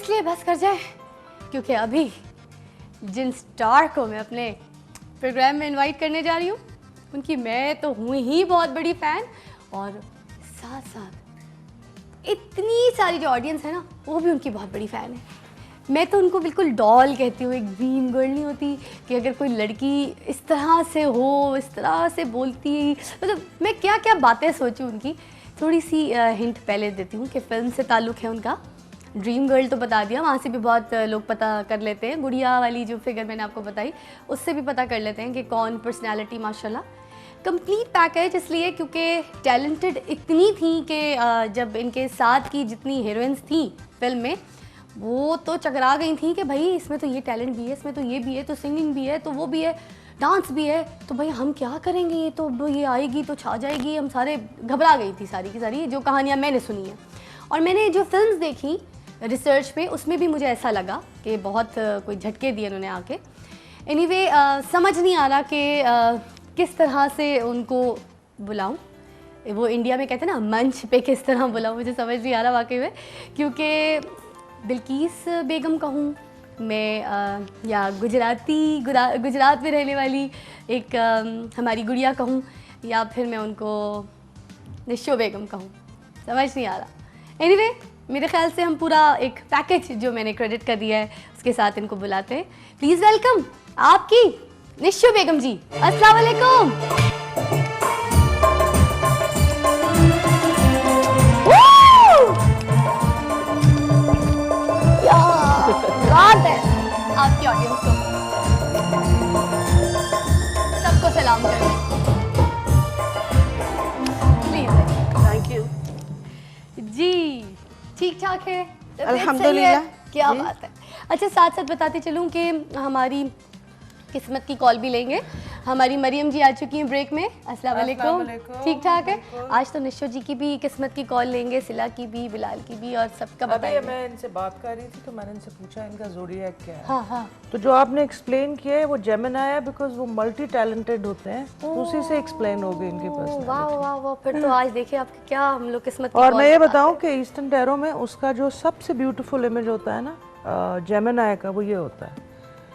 इसलिए बस कर जाए क्योंकि अभी जिन स्टार को मैं अपने प्रोग्राम में इनवाइट करने जा रही हूँ उनकी मैं तो हूँ ही बहुत बड़ी फ़ैन, और साथ साथ इतनी सारी जो ऑडियंस है ना वो भी उनकी बहुत बड़ी फ़ैन है। मैं तो उनको बिल्कुल डॉल कहती हूँ, एक ड्रीम गर्ल नहीं होती कि अगर कोई लड़की इस तरह से हो, इस तरह से बोलती, मतलब मैं क्या क्या बातें सोचूं उनकी। थोड़ी सी हिंट पहले देती हूँ कि फ़िल्म से ताल्लुक़ है उनका। ड्रीम गर्ल तो बता दिया, वहाँ से भी बहुत लोग पता कर लेते हैं। गुड़िया वाली जो फिगर मैंने आपको बताई उससे भी पता कर लेते हैं कि कौन पर्सनैलिटी माशाल्लाह। कंप्लीट पैकेज इसलिए क्योंकि टैलेंटेड इतनी थी कि जब इनके साथ की जितनी हीरोइंस थी फिल्म में वो तो चकरा गई थी कि भाई इसमें तो ये टैलेंट भी है, इसमें तो ये भी है, तो सिंगिंग भी है, तो वो भी है, डांस भी है, तो भाई हम क्या करेंगे, ये तो ये आएगी तो छा जाएगी। हम सारे घबरा गई थी सारी की सारी जो कहानियाँ मैंने सुनी हैं। और मैंने जो फिल्म्स देखी रिसर्च में उसमें भी मुझे ऐसा लगा कि बहुत कोई झटके दिए उन्होंने आके। एनीवे समझ नहीं आ रहा कि किस तरह से उनको बुलाऊं। वो इंडिया में कहते हैं ना मंच पे किस तरह बुलाऊं, मुझे समझ नहीं आ रहा वाकई में, क्योंकि बिल्किस बेगम कहूँ मैं या गुजरात में रहने वाली एक हमारी गुड़िया कहूँ, या फिर मैं उनको निशो बेगम कहूँ, समझ नहीं आ रहा। एनीवे मेरे ख्याल से हम पूरा एक पैकेज जो मैंने क्रेडिट कर दिया है उसके साथ इनको बुलाते हैं। प्लीज़ वेलकम आपकी निशो बेगम जी। अस्सलाम वालेकुम। बात है आपकी ऑडियंस को सबको सलाम करें प्लीज। थैंक यू जी ठीक ठाक है, अल्हम्दुलिल्लाह। क्या बात है। अच्छा साथ साथ बताते चलूं कि हमारी किस्मत की कॉल भी लेंगे। हमारी मरियम जी आ चुकी हैं ब्रेक में। अस्सलाम वालेकुम। ठीक ठाक है। आज तो निशो जी की भी किस्मत की कॉल लेंगे, सिला की भी, बिलाल की भी, और सबका बताएंगे। अभी मैं इनसे बात कर रही थी तो मैंने इनसे पूछा इनका ज़ोडिएक क्या है। हाँ हाँ। तो जो आपने एक्सप्लेन किया है वो जेमिनी है, बिकॉज वो मल्टी टैलेंटेड होते हैं, तो उसी से एक्सप्लेन हो गई इनकी पर्सनालिटी। वाह वाह वाह, फिर तो आज देखिए आपके क्या हम लोग किस्मत की और कॉल मैं ये पे बताऊं कि ईस्टर्न टैरो में उसका जो सबसे ब्यूटीफुल इमेज होता है ना जेमिनी का, वो ये होता है।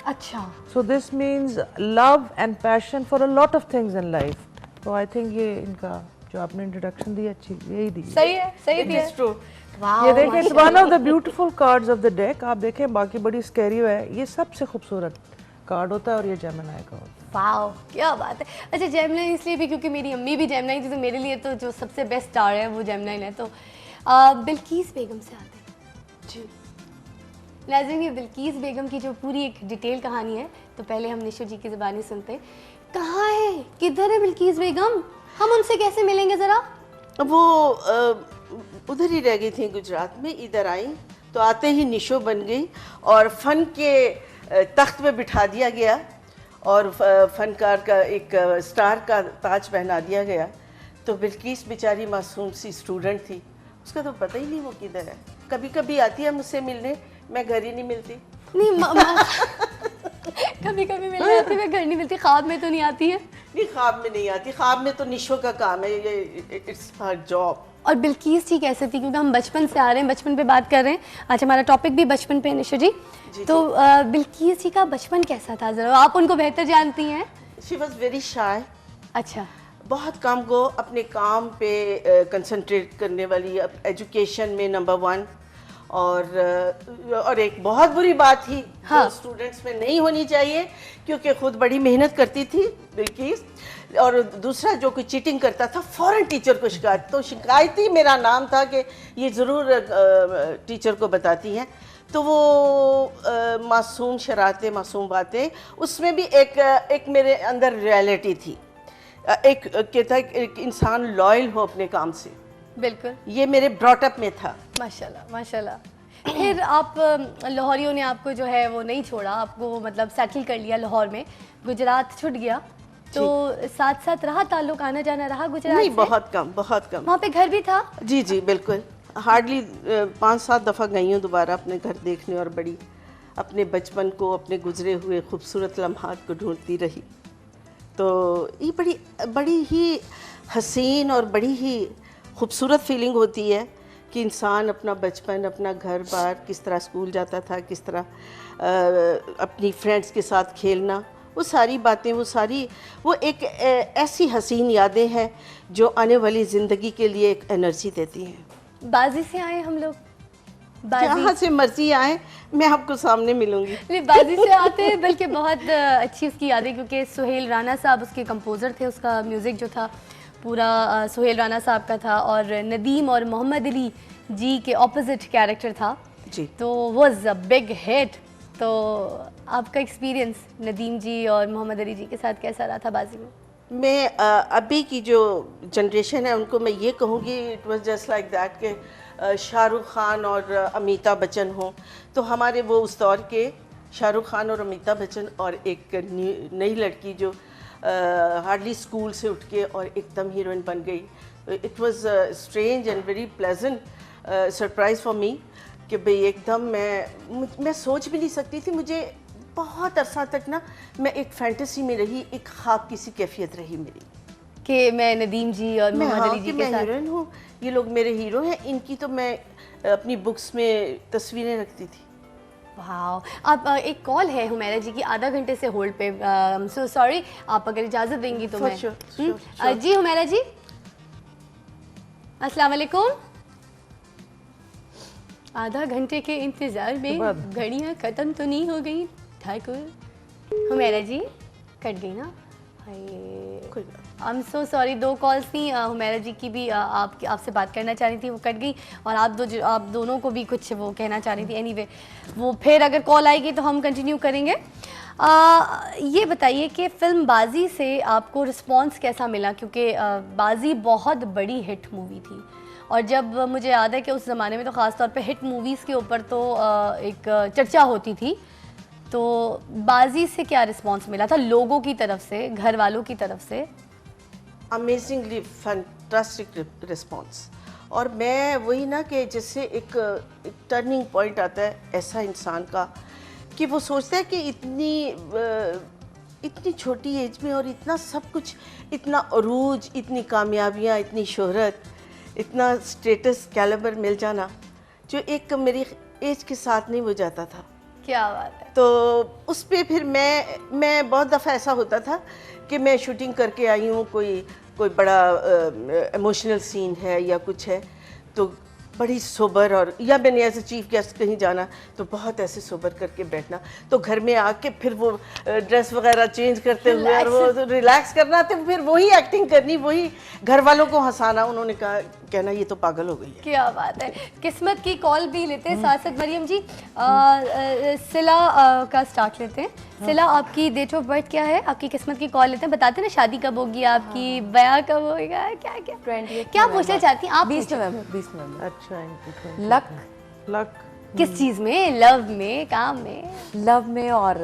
अच्छा। So this means love and passion for a lot of things in life. तो आई थिंक ये इनका जो आपने इंट्रोडक्शन दी अच्छी यही दी। सही है, सही है। ट्रू। ये देखें, it's one of the beautiful cards of the deck. आप देखें बाकी बड़ी स्कैरी है, ये सबसे खूबसूरत कार्ड होता है और ये जेमिनी का होता है। वाओ क्या बात है। अच्छा जेमिनी इसलिए भी क्योंकि मेरी अम्मी भी जेमिनी थी, तो मेरे लिए तो जो सबसे बेस्ट स्टार है वो जेमिनी है। तो बिल्किस बेगम से आते हैं जी। नाज़रीन ये बिल्किस बेगम की जो पूरी एक डिटेल कहानी है, तो पहले हम निशो जी की ज़बानी सुनते हैं। कहाँ है, किधर है बिल्किस बेगम, हम उनसे कैसे मिलेंगे ज़रा? वो उधर ही रह गई थी गुजरात में, इधर आई तो आते ही निशो बन गई और फन के तख्त पे बिठा दिया गया और फनकार का एक स्टार का ताज पहना दिया गया। तो बिल्किस बेचारी मासूम सी स्टूडेंट थी, उसका तो पता ही नहीं वो किधर है। कभी कभी आती है मुझसे मिलने, मैं घर ही नहीं मिलती। नहीं कभी कभी मिल जाती, मैं घर नहीं मिलती। ख्वाब में तो नहीं आती है? नहीं ख्वाब में नहीं आती, ख्वाब में तो निशो का काम है, ये इट्स हर जॉब। और बिल्किस जी कैसे थी, क्योंकि हम बचपन से आ रहे हैं, बचपन पे बात कर रहे हैं। आज हमारा टॉपिक भी बचपन पे है निशो जी। तो बिल्किस जी का बचपन कैसा था, जरा आप उनको बेहतर जानती हैं। She was very shy. अच्छा। बहुत कम को अपने काम पे कंसंट्रेट करने वाली, एजुकेशन में नंबर 1। और एक बहुत बुरी बात थी जो स्टूडेंट्स में नहीं होनी चाहिए, क्योंकि खुद बड़ी मेहनत करती थी बिल्किस, और दूसरा जो कोई चीटिंग करता था फौरन टीचर को शिकायत। तो शिकायती मेरा नाम था कि ये ज़रूर टीचर को बताती हैं। तो वो मासूम शरारतें, मासूम बातें, उसमें भी एक मेरे अंदर रियलिटी थी। एक कहता है एक इंसान लॉयल हो अपने काम से, बिल्कुल ये मेरे ब्रॉटअप में था। माशाल्लाह माशाल्लाह। फिर आप लाहौरियों ने आपको जो है वो नहीं छोड़ा, आपको मतलब सेटल कर लिया लाहौर में, गुजरात छूट गया, तो साथ साथ रहा ताल्लुक, आना जाना रहा गुजरात नहीं से? बहुत कम, बहुत कम। वहाँ पे घर भी था? जी जी बिल्कुल, हार्डली 5-7 दफ़ा गई हूँ दोबारा अपने घर देखने, और बड़ी अपने बचपन को, अपने गुजरे हुए खूबसूरत लम्हात को ढूंढती रही। तो ये बड़ी ही हसीन और बड़ी ही खूबसूरत फीलिंग होती है कि इंसान अपना बचपन, अपना घर बार, किस तरह स्कूल जाता था, किस तरह अपनी फ्रेंड्स के साथ खेलना, वो सारी बातें, वो एक ऐसी हसीन यादें हैं जो आने वाली ज़िंदगी के लिए एक एनर्जी देती हैं। बाजी से आए हम लोग, बाजी जहाँ से मर्जी आए, मैं आपको सामने मिलूंगी। नहीं, बाजी से आते हैं, बल्कि बहुत अच्छी उसकी यादें, क्योंकि सुहेल राना साहब उसके कंपोज़र थे, उसका म्यूज़िक जो था पूरा सुहेल राना साहब का था, और नदीम और मोहम्मद अली जी के ऑपोजिट कैरेक्टर था जी। तो वाज अ बिग हिट। तो आपका एक्सपीरियंस नदीम जी और मोहम्मद अली जी के साथ कैसा रहा था बाजी में? मैं अभी की जो जनरेशन है उनको मैं ये कहूँगी, it was just like that कि शाहरुख खान और अमिताभ बच्चन हों, तो हमारे वो उस दौर के शाहरुख खान और अमिताभ बच्चन और एक नई लड़की जो हार्डली स्कूल से उठ के और एकदम हीरोइन बन गई। It was strange and very pleasant surprise for me कि भाई एकदम मैं सोच भी नहीं सकती थी। मुझे बहुत अरसा तक ना मैं एक फैंटेसी में रही, एक ख्वाब की सी कैफियत रही मेरी कि मैं नदीम जी और मोहम्मद अली जी के साथ हीरोइन हूँ, ये लोग मेरे हीरो हैं। इनकी तो मैं अपनी बुक्स में तस्वीरें रखती थी। वाओ। आप एक कॉल है हुमैरा जी की, आधा घंटे से होल्ड पे, सो सॉरी, आप अगर इजाज़त देंगी तो मैं जी हुमैरा जी, अस्सलाम वालेकुम। आधा घंटे के इंतज़ार में घड़ियाँ ख़त्म तो नहीं हो गई ठाकुर? हुमैरा जी कट गई ना? I am so sorry, 2 calls थी, हुमैरा जी की भी आपसे बात करना चाह रही थी, वो कट गई, और आप दोनों को भी कुछ वो कहना चाह रही थी। एनीवे, वो फिर अगर कॉल आएगी तो हम कंटिन्यू करेंगे। ये बताइए कि फ़िल्म बाजी से आपको रिस्पॉन्स कैसा मिला, क्योंकि बाजी बहुत बड़ी हिट मूवी थी, और जब मुझे याद है कि उस ज़माने में तो ख़ास तौर पे हिट मूवीज़ के ऊपर तो एक चर्चा होती थी, तो बाजी से क्या रिस्पांस मिला था लोगों की तरफ से, घर वालों की तरफ से? Amazingly fantastic response. और मैं वही ना कि जैसे एक टर्निंग पॉइंट आता है ऐसा इंसान का कि वो सोचता है कि इतनी छोटी एज में और इतना सब कुछ, इतना अरूज, इतनी कामयाबियाँ, इतनी शोहरत, इतना स्टेटस कैलिबर मिल जाना जो एक मेरी एज के साथ नहीं हो जाता था। क्या बात है। तो उस पे फिर मैं बहुत दफ़ा ऐसा होता था कि मैं शूटिंग करके आई हूँ, कोई बड़ा इमोशनल सीन है या कुछ है, तो बड़ी सोबर, और या मैंने एज ए चीफ गेस्ट कहीं जाना तो बहुत ऐसे सोबर करके बैठना, तो घर में आके फिर वो ड्रेस वगैरह चेंज करते हुए और वो रिलैक्स करना, तो फिर वही एक्टिंग करनी, वही घर वालों को हंसाना। उन्होंने कहना ये तो पागल हो गई है। क्या बात है। किस्मत की कॉल भी लेते हैं साथ साथ मरियम जी। सिला का स्टार्ट लेते हैं। सिला, आपकी डेट ऑफ बर्थ क्या है? आपकी किस्मत की कॉल लेते हैं, बताते ना शादी कब होगी आपकी, ब्याह कब होगा, क्या क्या 20 क्या पूछना चाहती हैं आप? 20 नवंबर। अच्छा, लक किस चीज में? लव में, काम में? लव में और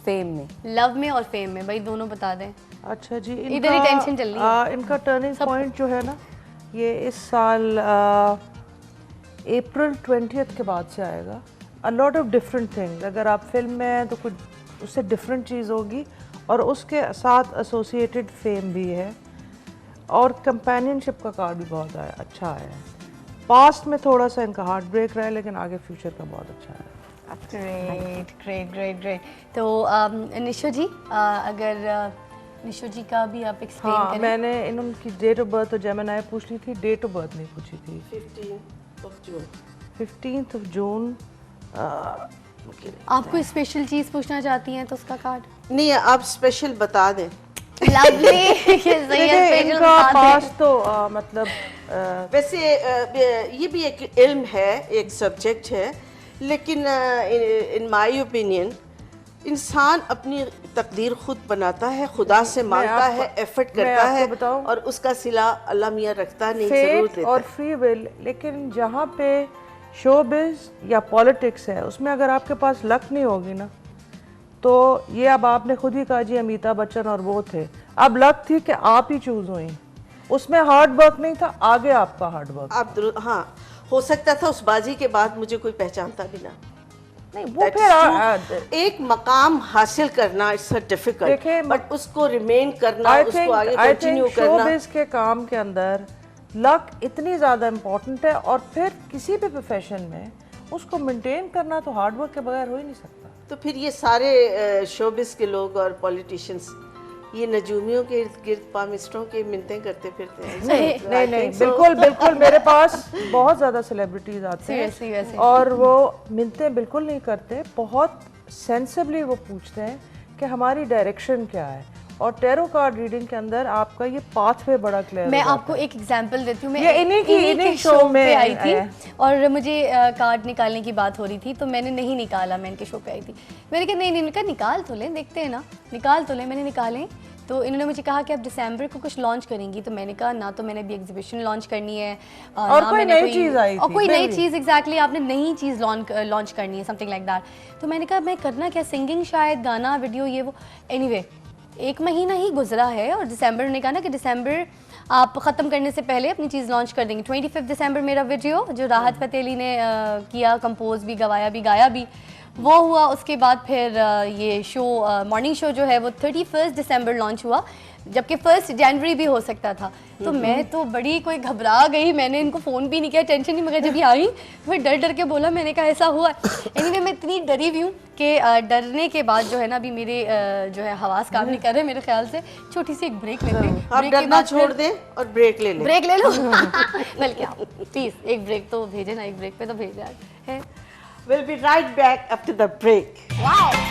फेम में। लव में और फेम में, भाई दोनों बता दें। अच्छा जी, इधर ही टेंशन चल रही है। इनका टर्निंग पॉइंट जो है ना, ये इस साल अप्रैल 20 के बाद से आएगा। A lot of different things, अगर आप फिल्म में हैं तो कुछ उससे डिफरेंट चीज़ होगी, और उसके साथ एसोसिएटेड फेम भी है, और कंपेनियनशिप का कार्ड भी बहुत अच्छा आया है। पास्ट में थोड़ा सा इनका हार्ट ब्रेक रहा है, लेकिन आगे फ्यूचर का बहुत अच्छा है। Great great great great. तो निशो जी, अगर निशो जी का भी आप एक्सप्लेन हाँ, करें। मैंने इनकी डेट ऑफ बर्थ तो जेमिनी पूछ ली थी, डेट ऑफ बर्थ नहीं पूछी थी। 15 जून। आप कोई स्पेशल चीज़ पूछना चाहती हैं तो उसका कार्ड? नहीं, आप स्पेशल बता दें। लवली। इनका पास तो मतलब वैसे ये भी एक इल्म है, एक सब्जेक्ट है, लेकिन इन माय ओपिनियन इंसान अपनी तकदीर खुद बनाता है, खुदा से मांगता है, एफर्ट करता है, और उसका सिला अल्लाह मियाँ रखता नहीं, जरूर देता और फ्री विल। लेकिन जहाँ पे शोबिज या पॉलिटिक्स है, उसमें अगर आपके पास लक नहीं होगी ना, तो ये अब आपने खुद ही कहा जी, अमिताभ बच्चन और वो थे, अब लक थी कि आप ही चूज हुई, उसमें हार्ड वर्क नहीं था, आगे आपका हार्ड वर्क। आप हाँ, हो सकता था उस बाजी के बाद मुझे कोई पहचानता भी ना। नहीं, वो फिर एक मकाम हासिल करना इट्स डिफिकल्ट, बट उसको रिमेन करना, उसको आगे कंटिन्यू करना। शोबिज के काम के अंदर लक इतनी ज़्यादा इम्पॉर्टेंट है, और फिर किसी भी प्रोफेशन में उसको मेंटेन करना तो हार्ड वर्क के बगैर हो ही नहीं सकता। तो फिर ये सारे शोबिस के लोग और पॉलिटिशियंस ये नजूमियों के इर्द गिर्द पामिस्टरों की मिन्नतें करते फिरते हैं। नहीं नहीं, बिल्कुल बिल्कुल, मेरे पास बहुत ज़्यादा सेलिब्रिटीज आते Seriously, हैं वैसे। और वो मिन्नतें बिल्कुल नहीं करते, बहुत सेंसिबली वो पूछते हैं कि हमारी डायरेक्शन क्या है। और टैरो कार्ड रीडिंग के अंदर आपका ये पाथवे बड़ा क्लियर मैं आपको एक एग्जांपल देती हूँ। मैं ये इन्हीं के शो में पे आई थी आया। और मुझे कार्ड निकालने की बात हो रही थी, तो मैंने नहीं निकाला। मैं इनके शो पे आई थी, मैंने कहा नहीं नहीं, निकाल तो लें, देखते हैं ना, निकाल तो लें। मैंने निकाले तो इन्होंने मुझे कहा कि आप दिसंबर को कुछ लॉन्च करेंगी। तो मैंने कहा ना तो मैंने अभी एग्जीबिशन लॉन्च करनी है और ना कोई मैंने नई चीज़ आई और थी, कोई फिर नई भी। चीज़ एग्जैक्टली आपने नई चीज़ लॉन्च करनी है, समथिंग लाइक दैट। तो मैंने कहा मैं करना क्या, सिंगिंग शायद, गाना, वीडियो, ये वो। एनीवे एक महीना ही गुजरा है और दिसंबर ने कहा ना कि दिसंबर आप ख़त्म करने से पहले अपनी चीज़ लॉन्च कर देंगे। 25 दिसंबर मेरा वीडियो जो राहत फ़तेह अली ने किया, कंपोज भी, गवाया भी, गाया भी, वो हुआ। उसके बाद फिर ये शो, मॉर्निंग शो जो है वो 31 दिसंबर लॉन्च हुआ, जबकि 1 जनवरी भी हो सकता था। तो मैं तो बड़ी कोई घबरा गई, मैंने इनको फ़ोन भी नहीं किया, टेंशन नहीं। मगर जब ये आई फिर डर डर के बोला, मैंने कहा ऐसा हुआ। एनीवे मैं इतनी डरी हुई हूँ कि डरने के बाद जो है ना अभी मेरे जो है हवास काम नहीं कर रहे मेरे ख्याल से। छोटी सी एक ब्रेक लेते हैं, आप ब्रेक के डरना बाद छोड़ दें और ब्रेक ले लें। ब्रेक ले लो बल्कि आप प्लीज़ एक ब्रेक तो भेजे ना, एक ब्रेक पे तो भेजा है। We'll be right back after the break. Wow.